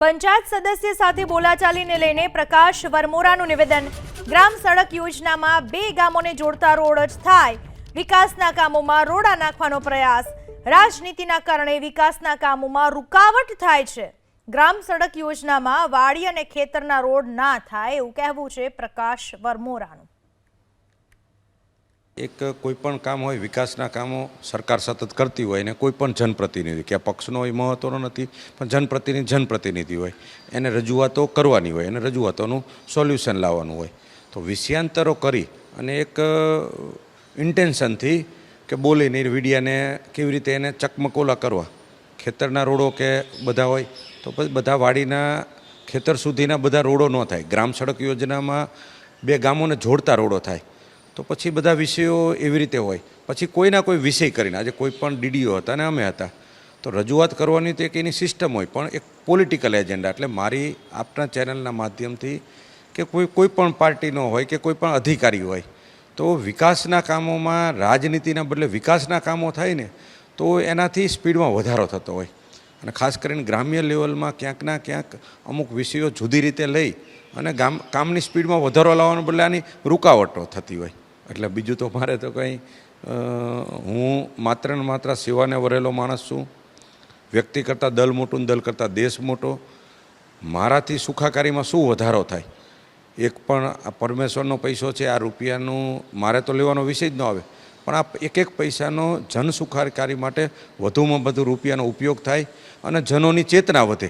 પંચાયત સદસ્ય સાથે બોલાચાલીને લઈને પ્રકાશ વરમોરાનું નિવેદન। ગ્રામ સડક યોજનામાં 2 ગામોને જોડતા રોડ જ થાય, વિકાસના કામોમાં રોડા નાખવાનો પ્રયાસ। રાજનીતિના કારણે વિકાસના કામોમાં રૂકાવટ થાય છે। ગ્રામ સડક યોજનામાં વાડી અને ખેતરના રોડ ના થાય એવું કહેવું છે પ્રકાશ વરમોરાનું। एक कोईपण काम होय विकासना कामों सरकार सतत करती होय ने कोईपण जनप्रतिनिधि के पक्षनो महत्वनो नथी पण जनप्रतिनिधि होय एने रजूआतो करवानी होय एने रजूआतोनुं सोल्यूशन लाववानुं होय तो विषयांतरो करी अने एक इंटेन्शन थी के बोलीने मीडियाने केवी रीते एने चकमकोला करवा। खेतरना रोडो के बधा होय तो पछी बधा वाडीना खेतर सुधीना बधा रोडो न थाय। ग्राम सड़क योजनामां 2 गामोने जोड़ता रोडो थाय तो पछी बधा विषयों एवी रीते होय। पछी कोईना कोई विषय करीने आज कोईपण डीडीओ हता ने अमे हता तो रजूआत करवानी तो एक एनी सिस्टम होय पण एक पॉलिटिकल एजेंडा एटले मारी आपना चेनलना माध्यमथी के कोईपण पार्टीनो होय के कोईपण अधिकारी होय तो विकासना कामोमां राजनीतिना बदले विकासना कामों थाय ने तो एनाथी स्पीडमां वधारो थतो होय अने खास करीने ग्राम्य लेवलमां क्यांकना क्यांक अमुक विषयो जुदी रीते लई अने कामनी स्पीडमां वधारो लाववाने बदले आनी रुकावटो थती होय। એટલે બીજું તો મારે તો કંઈ હું માત્ર ને માત્ર સેવાને વરેલો માણસ છું। વ્યક્તિ કરતાં દલ મોટું, દલ કરતાં દેશ મોટો। મારાથી સુખાકારીમાં શું વધારો થાય? એક પણ આ પરમેશ્વરનો પૈસો છે, આ રૂપિયાનું મારે તો લેવાનો વિષય જ ન આવે પણ આ એક પૈસાનો જન સુખાકારી માટે વધુમાં વધુ રૂપિયાનો ઉપયોગ થાય અને જનોની ચેતના વધે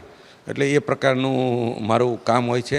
એટલે એ પ્રકારનું મારું કામ હોય છે।